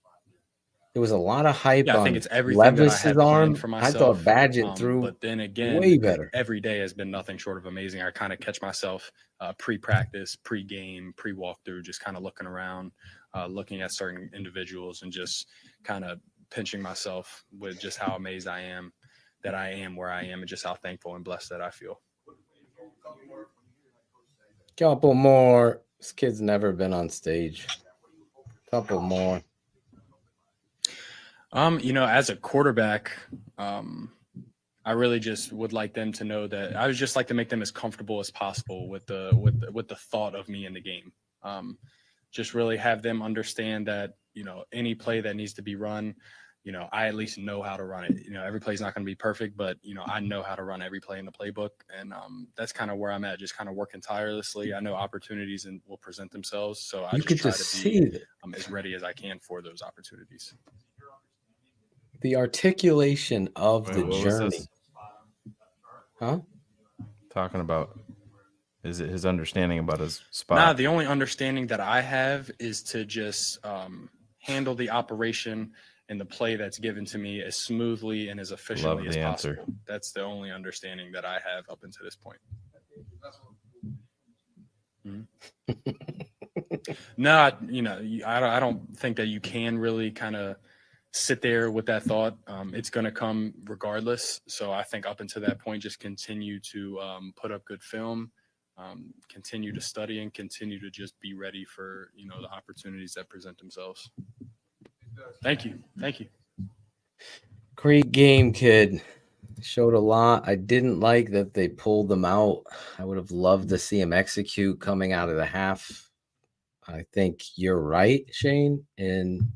There was a lot of hype on I think it's everything that I had arm. for myself. I thought Badgett threw but then again, way better. Every day has been nothing short of amazing. I kind of catch myself pre-practice, pre-game, pre-walkthrough, just kind of looking around, looking at certain individuals and just kind of pinching myself with just how amazed I am that I am where I am and just how thankful and blessed that I feel. Couple more. This kid's never been on stage. Couple more. As a quarterback, I really just would like them to know that I would just like to make them as comfortable as possible with the thought of me in the game. Just really have them understand that, any play that needs to be run, I at least know how to run it. Every play is not going to be perfect, but, I know how to run every play in the playbook. And that's kind of where I'm at, just kind of working tirelessly. I know opportunities will present themselves. So I just try to be as ready as I can for those opportunities. The articulation of the journey. Huh? Talking about, is it his understanding about his spot? Nah, the only understanding that I have is to just handle the operation and the play that's given to me as smoothly and as efficiently as possible. That's the only understanding that I have up until this point. No, I don't think that you can really kind of sit there with that thought. It's going to come regardless. So I think up until that point, just continue to put up good film, continue to study, and continue to just be ready for, the opportunities that present themselves. Thank you. Great game, kid. Showed a lot. I didn't like that they pulled them out. I would have loved to see him execute coming out of the half. I think you're right, Shane. And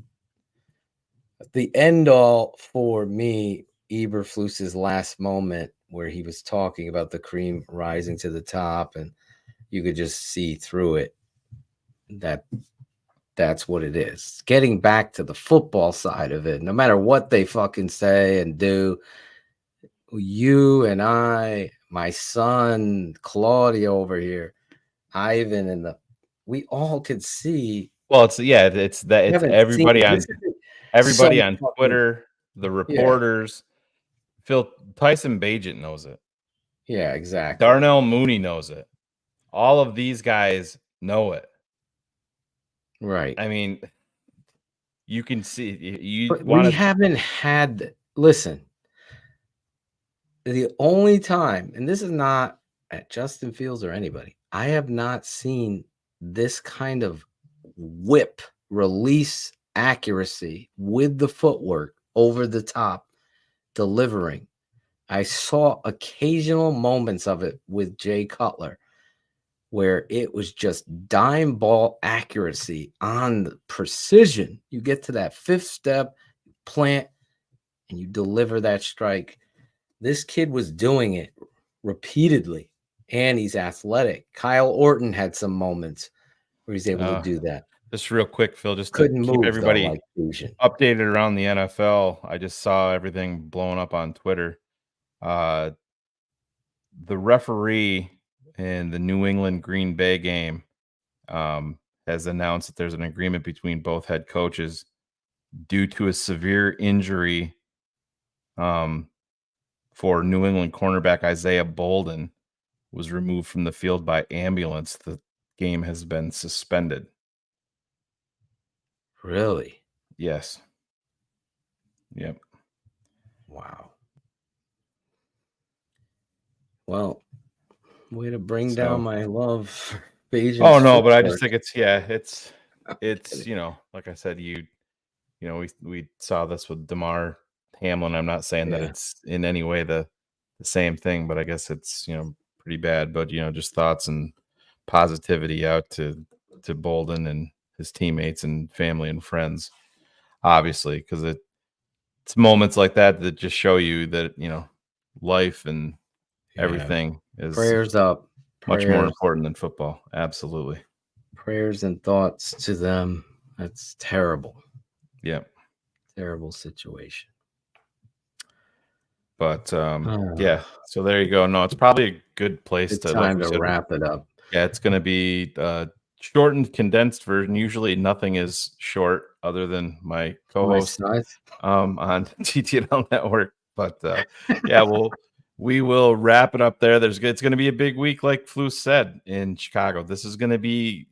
the end all for me, Eberflus's last moment where he was talking about the cream rising to the top and you could just see through it that's what it is. Getting back to the football side of it, no matter what they fucking say and do, you and I, my son, Claudio over here, Ivan, and we all could see. Well, it's everybody on Twitter, the reporters. Phil Tyson Bagent knows it. Yeah, exactly. Darnell Mooney knows it. All of these guys know it. Right. I mean, you can see we haven't had. Listen, the only time, and this is not at Justin Fields or anybody, I have not seen this kind of whip release accuracy with the footwork over the top delivering. I saw occasional moments of it with Jay Cutler where it was just dime ball accuracy on the precision. You get to that fifth step, plant, and you deliver that strike. This kid was doing it repeatedly, and he's athletic. Kyle Orton had some moments where he's able to do that. Just real quick, Phil, just couldn't to keep move everybody updated around the NFL. I just saw everything blowing up on Twitter. The referee in the New England Green Bay game has announced that there's an agreement between both head coaches due to a severe injury for New England cornerback Isaiah Bolden was removed from the field by ambulance. The game has been suspended. Really? Yes. Yep. Wow. Well, way to bring down my love for Bayesian. Oh no, but I just think it's like I said, we saw this with DeMar Hamlin. I'm not saying that it's in any way the same thing, but I guess it's pretty bad. But just thoughts and positivity out to Bolden and his teammates and family and friends, obviously, because it's moments like that that just show you that, life and everything is prayers up. Much more important than football. Absolutely. Prayers and thoughts to them. That's terrible. Yeah. Terrible situation. But yeah, so there you go. No, it's probably a good place to time to wrap it up. Yeah, it's going to be shortened, condensed version. Usually nothing is short other than my co-host on TTNL Network. But yeah, we will wrap it up there. It's going to be a big week, like Flu said, in Chicago. This is going to be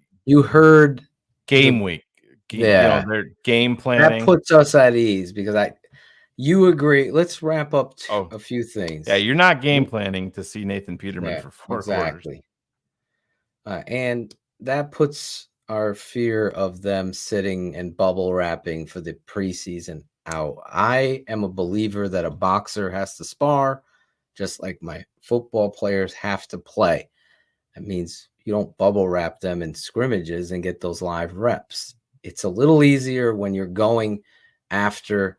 game week. Their game planning. That puts us at ease because you agree. Let's wrap up a few things. Yeah, you're not game planning to see Nathan Peterman for 4 quarters. And that puts our fear of them sitting and bubble wrapping for the preseason out. I am a believer that a boxer has to spar, just like my football players have to play. That means you don't bubble wrap them in scrimmages and get those live reps. It's a little easier when you're going after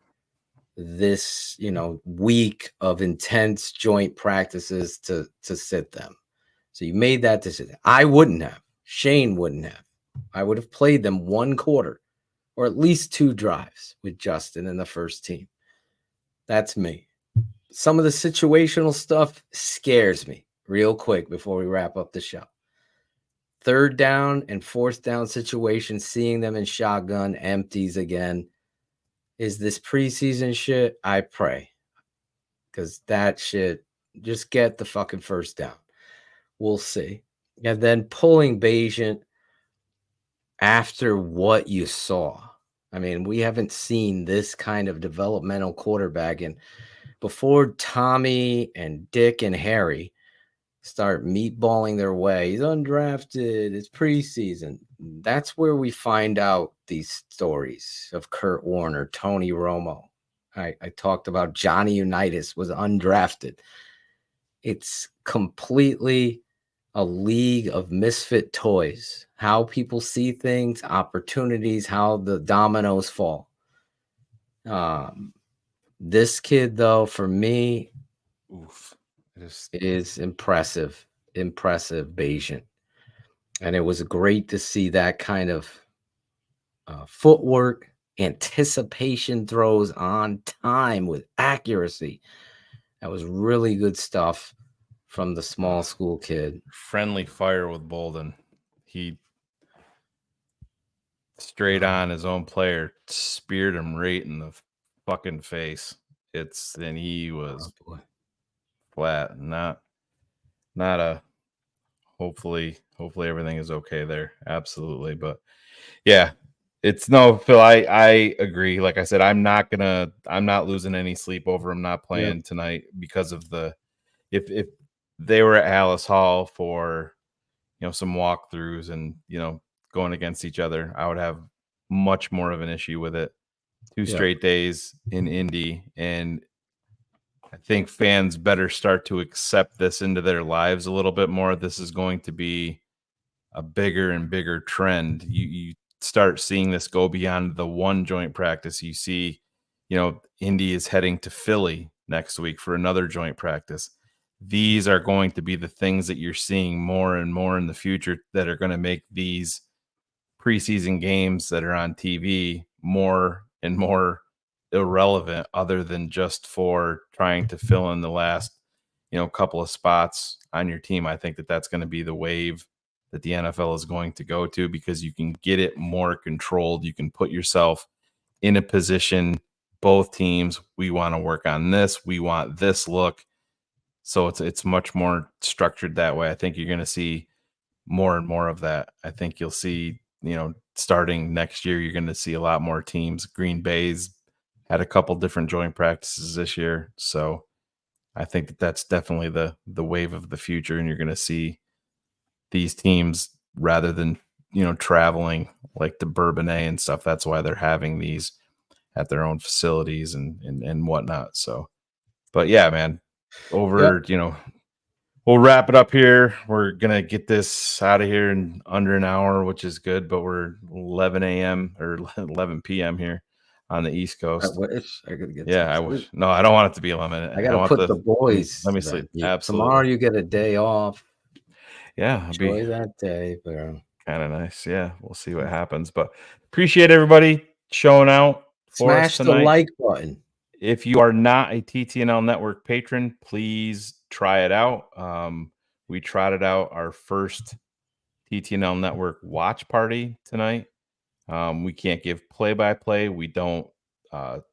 this, week of intense joint practices to sit them. So you made that decision. I wouldn't have. Shane wouldn't have. I would have played them 1 quarter or at least 2 drives with Justin in the first team. That's me. Some of the situational stuff scares me real quick before we wrap up the show. 3rd down and 4th down situations, seeing them in shotgun empties again. Is this preseason shit? I pray. Because that shit, just get the fucking first down. We'll see. And then pulling Bayesian after what you saw. I mean, we haven't seen this kind of developmental quarterback. And before Tommy and Dick and Harry start meatballing their way, he's undrafted, it's preseason. That's where we find out these stories of Kurt Warner, Tony Romo. I talked about Johnny Unitas was undrafted. It's completely a league of misfit toys. How people see things, opportunities, how the dominoes fall. This kid, though, for me, is impressive. Impressive, Bayesian. And it was great to see that kind of footwork, anticipation throws on time with accuracy. That was really good stuff from the small school kid. Friendly fire with Bolden. He straight on his own player, speared him right in the fucking face. And he was flat. Not a hopefully everything is okay there. Absolutely. But yeah, Phil, I agree. Like I said, I'm not losing any sleep over him not playing tonight because of if they were at Alice Hall for some walkthroughs and going against each other, I would have much more of an issue with it. 2 straight days in Indy, and I think fans better start to accept this into their lives a little bit more. This is going to be a bigger and bigger trend. You start seeing this go beyond the 1 joint practice. You see, Indy is heading to Philly next week for another joint practice. These are going to be the things that you're seeing more and more in the future that are going to make these preseason games that are on TV more and more irrelevant, other than just for trying to fill in the last, couple of spots on your team. I think that that's going to be the wave that the NFL is going to go to, because you can get it more controlled. You can put yourself in a position, both teams, we want to work on this. We want this look. So it's much more structured that way. I think you're going to see more and more of that. I think you'll see, starting next year, you're going to see a lot more teams. Green Bay's had a couple different joint practices this year. So I think that that's definitely the wave of the future. And you're going to see these teams, rather than, traveling like to Bourbonnais and stuff. That's why they're having these at their own facilities and whatnot. So, but yeah, man, we'll wrap it up here. We're going to get this out of here in under an hour, which is good, but we're 11 a.m. or 11 p.m. here on the East Coast. I wish I could get. Yeah, I wish. No, I don't want it to be eliminated. I gotta put the boys. Let me sleep. Absolutely. Tomorrow you get a day off. Yeah, enjoy that day, bro. Kind of nice. Yeah, we'll see what happens. But appreciate everybody showing out for Smash us tonight. the like button. If you are not a TTNL Network patron, please try it out. We trotted out our first TTNL Network watch party tonight. We can't give play-by-play. We don't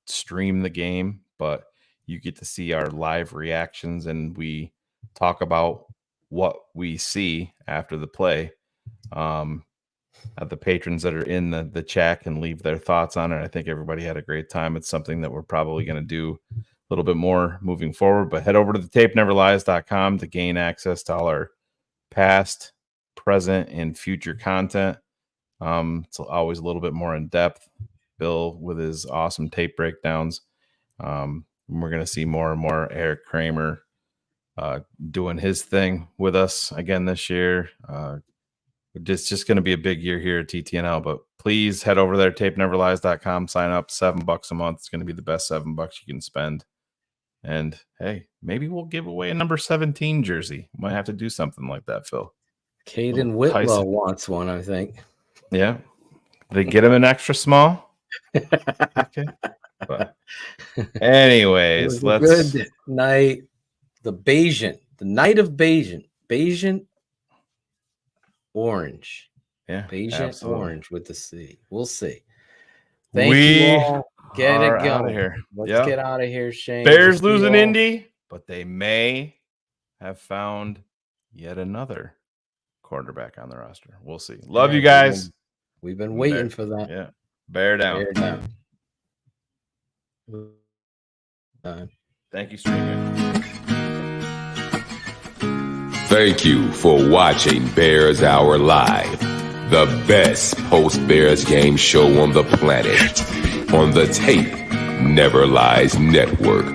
stream the game, but you get to see our live reactions, and we talk about what we see after the play. The patrons that are in the chat can leave their thoughts on it. I think everybody had a great time. It's something that we're probably going to do a little bit more moving forward, but head over to the tapeneverlies.com to gain access to all our past, present, and future content. It's always a little bit more in depth. Bill with his awesome tape breakdowns. We're going to see more and more Eric Kramer doing his thing with us again this year. It's just going to be a big year here at TTNL, but please head over there, tapeneverlies.com, sign up, $7 a month. It's going to be the best $7 you can spend. And hey, maybe we'll give away a number 17 jersey. Might have to do something like that, Phil. Caden Whitlow wants one, I think. Yeah. They get him an extra small. Okay. But anyways, let's good night. The night of Bayesian orange. Yeah. Bayesian orange with the C. We'll see. Thank you all. Get it going. Here. Let's get out of here, Shane. Bears losing Indy, but they may have found yet another quarterback on the roster. We'll see. Love you guys. We've been waiting for that. Yeah. Bear down. Thank you, streaming. Thank you for watching Bears Hour Live, the best post-Bears game show on the planet, on the Tape Never Lies Network.